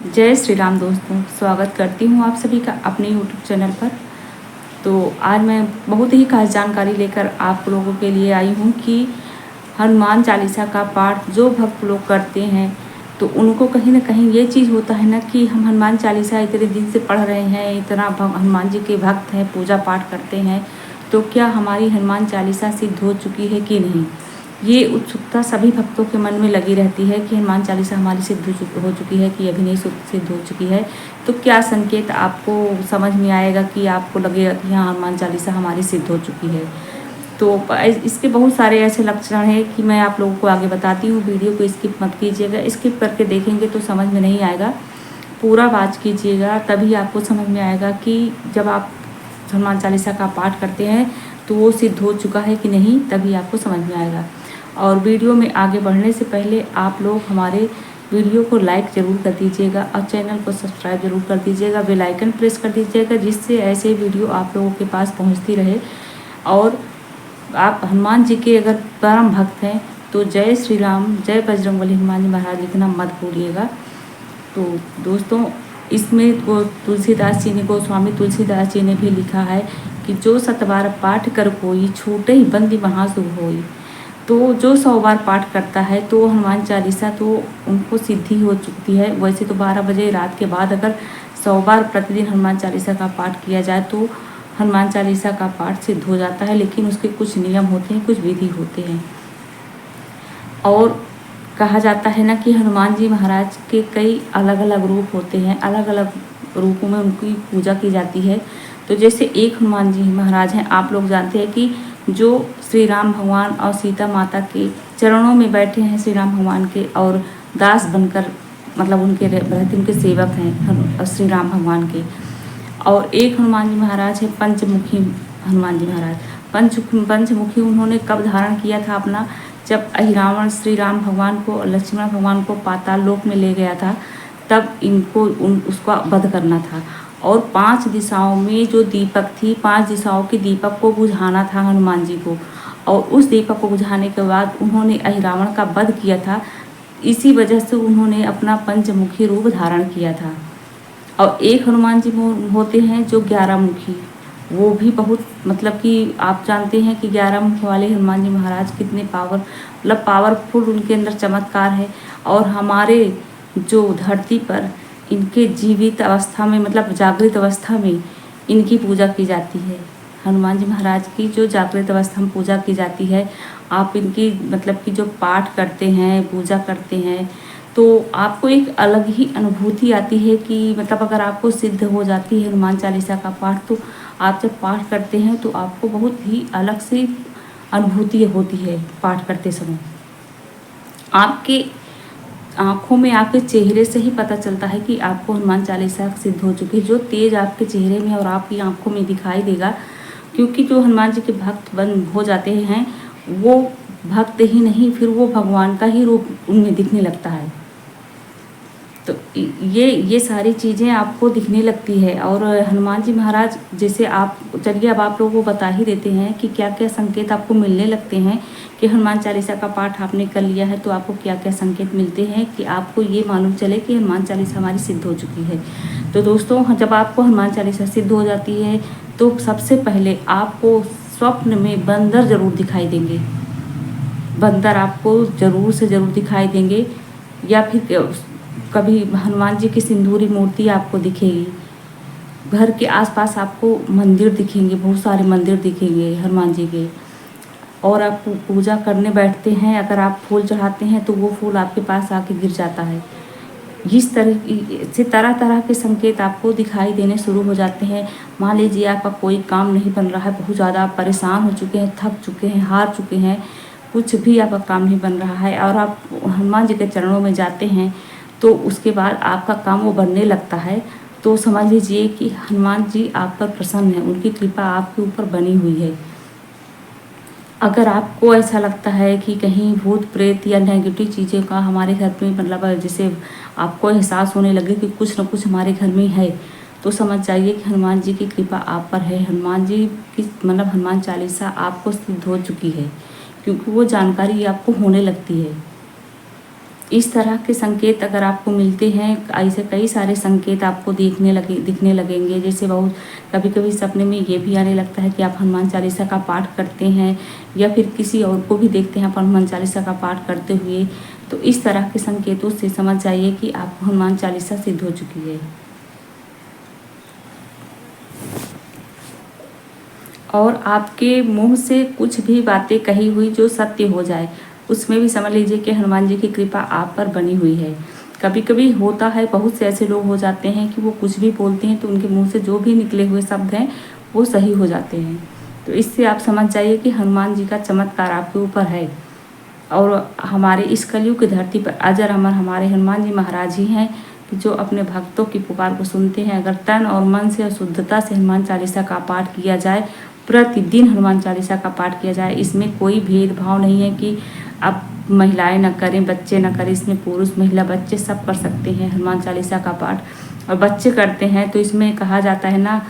जय श्री राम दोस्तों, स्वागत करती हूँ आप सभी का अपने यूट्यूब चैनल पर। तो आज मैं बहुत ही खास जानकारी लेकर आप लोगों के लिए आई हूँ कि हनुमान चालीसा का पाठ जो भक्त लोग करते हैं तो उनको कहीं ना कहीं ये चीज़ होता है ना कि हम हनुमान चालीसा इतने दिन से पढ़ रहे हैं, इतना हनुमान जी के भक्त हैं, पूजा पाठ करते हैं, तो क्या हमारी हनुमान चालीसा सिद्ध हो चुकी है कि नहीं। ये उत्सुकता सभी भक्तों के मन में लगी रहती है कि हनुमान चालीसा हमारी सिद्ध हो चुकी है कि अभी नहीं सिद्ध हो चुकी है। तो क्या संकेत आपको समझ में आएगा कि आपको लगेगा कि हाँ हनुमान चालीसा हमारी सिद्ध हो चुकी है। तो इसके बहुत सारे ऐसे लक्षण हैं कि मैं आप लोगों को आगे बताती हूँ। वीडियो को स्किप मत कीजिएगा, स्किप करके देखेंगे तो समझ में नहीं आएगा। पूरा वॉच कीजिएगा, तभी आपको समझ में आएगा कि जब आप हनुमान चालीसा का पाठ करते हैं तो वो सिद्ध हो चुका है कि नहीं, तभी आपको समझ में आएगा। और वीडियो में आगे बढ़ने से पहले आप लोग हमारे वीडियो को लाइक ज़रूर कर दीजिएगा और चैनल को सब्सक्राइब ज़रूर कर दीजिएगा, बेल आइकन प्रेस कर दीजिएगा, जिससे ऐसे वीडियो आप लोगों के पास पहुंचती रहे। और आप हनुमान जी के अगर परम भक्त हैं तो जय श्री राम, जय बजरंगबली हनुमान जी महाराज लिखना मत भूलिएगा। तो दोस्तों, इसमें वो तुलसीदास जी ने, गोस्वामी तुलसीदास जी ने भी लिखा है कि जो 7 बार पाठ कर कोई, छूटे ही बंदी महासुख होई। तो जो 100 बार पाठ करता है तो हनुमान चालीसा तो उनको सिद्धि हो चुकी है। वैसे तो 12 बजे रात के बाद अगर 100 बार प्रतिदिन हनुमान चालीसा का पाठ किया जाए तो हनुमान चालीसा का पाठ सिद्ध हो जाता है, लेकिन उसके कुछ नियम होते हैं, कुछ विधि होते हैं। और कहा जाता है ना कि हनुमान जी महाराज के कई अलग अलग रूप होते हैं, अलग अलग रूपों में उनकी पूजा की जाती है। तो जैसे एक हनुमान जी महाराज हैं, आप लोग जानते हैं कि जो श्री राम भगवान और सीता माता के चरणों में बैठे हैं, श्री राम भगवान के, और दास बनकर मतलब उनके रहते, उनके सेवक हैं श्री राम भगवान के। और एक हनुमान जी महाराज है पंचमुखी हनुमान जी महाराज। पंचमुखी उन्होंने कब धारण किया था अपना, जब अहिरावण श्री राम भगवान को, लक्ष्मण भगवान को पाताल लोक में ले गया था, तब इनको उसका वध करना था। और 5 दिशाओं में जो दीपक थी, 5 दिशाओं के दीपक को बुझाना था हनुमान जी को, और उस दीपक को बुझाने के बाद उन्होंने अहिरावण का वध किया था। इसी वजह से उन्होंने अपना पंचमुखी रूप धारण किया था। और एक हनुमान जी होते हैं जो 11 मुखी, वो भी बहुत मतलब कि आप जानते हैं कि 11 मुख वाले हनुमान जी महाराज कितने पावरफुल उनके अंदर चमत्कार है। और हमारे जो धरती पर इनके जीवित अवस्था में, मतलब जागृत अवस्था में इनकी पूजा की जाती है। हनुमान जी महाराज की जो जागृत अवस्था में पूजा की जाती है, आप इनकी मतलब कि जो पाठ करते हैं, पूजा करते हैं, तो आपको एक अलग ही अनुभूति आती है कि मतलब अगर आपको सिद्ध हो जाती है हनुमान चालीसा का पाठ, तो आप जब पाठ करते हैं तो आपको बहुत ही अलग से अनुभूति होती है। पाठ करते समय आपके आँखों में, आपके चेहरे से ही पता चलता है कि आपको हनुमान चालीसा सिद्ध हो चुकी है। जो तेज आपके चेहरे में और आपकी आँखों में दिखाई देगा, क्योंकि जो हनुमान जी के भक्त बन हो जाते हैं वो भक्त ही नहीं, फिर वो भगवान का ही रूप उनमें दिखने लगता है। तो ये सारी चीज़ें आपको दिखने लगती है। और हनुमान जी महाराज जैसे आप, चलिए अब आप लोगों को बता ही देते हैं कि क्या क्या संकेत आपको मिलने लगते हैं कि हनुमान चालीसा का पाठ आपने कर लिया है तो आपको क्या क्या संकेत मिलते हैं कि आपको ये मालूम चले कि हनुमान चालीसा हमारी सिद्ध हो चुकी है। तो दोस्तों, जब आपको हनुमान चालीसा सिद्ध हो जाती है तो सबसे पहले आपको स्वप्न में बंदर ज़रूर दिखाई देंगे। बंदर आपको ज़रूर से ज़रूर दिखाई देंगे, या फिर कभी हनुमान जी की सिंदूरी मूर्ति आपको दिखेगी। घर के आसपास आपको मंदिर दिखेंगे, बहुत सारे मंदिर दिखेंगे हनुमान जी के। और आप पूजा करने बैठते हैं, अगर आप फूल चढ़ाते हैं तो वो फूल आपके पास आके गिर जाता है। इस तरह से तरह तरह के संकेत आपको दिखाई देने शुरू हो जाते हैं। मान लीजिए आपका कोई काम नहीं बन रहा है, बहुत ज़्यादा आप परेशान हो चुके हैं, थक चुके हैं, हार चुके हैं, कुछ भी आपका काम नहीं बन रहा है, और आप हनुमान जी के चरणों में जाते हैं तो उसके बाद आपका काम वो बनने लगता है। तो समझ लीजिए कि हनुमान जी आप पर प्रसन्न है, उनकी कृपा आपके ऊपर बनी हुई है। अगर आपको ऐसा लगता है कि कहीं भूत प्रेत या नेगेटिव चीज़ें का हमारे घर में, मतलब जैसे आपको एहसास होने लगे कि कुछ न कुछ हमारे घर में है, तो समझ जाइए कि हनुमान जी की कृपा आप पर है। हनुमान जी की मतलब हनुमान चालीसा आपको सिद्ध हो चुकी है, क्योंकि वो जानकारी आपको होने लगती है। इस तरह के संकेत अगर आपको मिलते हैं, ऐसे कई सारे संकेत आपको दिखने लगेंगे। जैसे बहुत कभी कभी सपने में ये भी आने लगता है कि आप हनुमान चालीसा का पाठ करते हैं, या फिर किसी और को भी देखते हैं आप हनुमान चालीसा का पाठ करते हुए। तो इस तरह के संकेतों से समझ जाइए कि आपको हनुमान चालीसा सिद्ध हो चुकी है। और आपके मुंह से कुछ भी बातें कही हुई जो सत्य हो जाए, उसमें भी समझ लीजिए कि हनुमान जी की कृपा आप पर बनी हुई है। कभी कभी होता है, बहुत से ऐसे लोग हो जाते हैं कि वो कुछ भी बोलते हैं तो उनके मुंह से जो भी निकले हुए शब्द हैं वो सही हो जाते हैं। तो इससे आप समझ जाइए कि हनुमान जी का चमत्कार आपके ऊपर है। और हमारे इस कलयुग की धरती पर अजर अमर हमारे हनुमान जी महाराज ही हैं, कि जो अपने भक्तों की पुकार को सुनते हैं। अगर तन और मन से और शुद्धता से हनुमान चालीसा का पाठ किया जाए, प्रतिदिन हनुमान चालीसा का पाठ किया जाए, इसमें कोई भेदभाव नहीं है कि अब महिलाएं न करें, बच्चे न करें। इसमें पुरुष महिला बच्चे सब कर सकते हैं हनुमान चालीसा का पाठ। और बच्चे करते हैं तो इसमें कहा जाता है ना,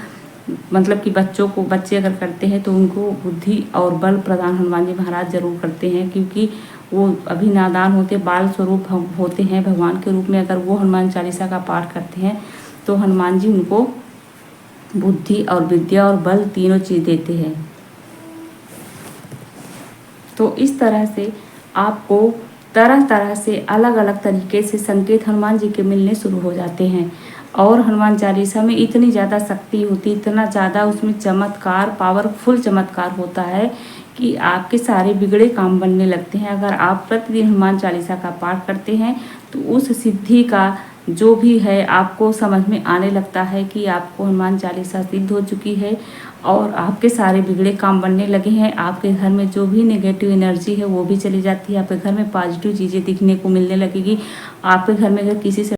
मतलब कि बच्चे अगर करते हैं तो उनको बुद्धि और बल प्रदान हनुमान जी महाराज जरूर करते हैं, क्योंकि वो अभी नादान होते, बाल स्वरूप होते हैं भगवान के रूप में। अगर वो हनुमान चालीसा का पाठ करते हैं तो हनुमान जी उनको बुद्धि और विद्या और बल तीनों चीज़ देते हैं। तो इस तरह से आपको तरह तरह से अलग अलग तरीके से संकेत हनुमान जी के मिलने शुरू हो जाते हैं। और हनुमान चालीसा में इतनी ज़्यादा शक्ति होती, इतना ज़्यादा उसमें चमत्कार, पावरफुल चमत्कार होता है कि आपके सारे बिगड़े काम बनने लगते हैं। अगर आप प्रतिदिन हनुमान चालीसा का पाठ करते हैं तो उस सिद्धि का जो भी है आपको समझ में आने लगता है कि आपको हनुमान चालीसा सिद्ध हो चुकी है और आपके सारे बिगड़े काम बनने लगे हैं। आपके घर में जो भी नेगेटिव एनर्जी है वो भी चली जाती है। आपके घर में पॉजिटिव चीज़ें दिखने को मिलने लगेगी। आपके घर में अगर किसी से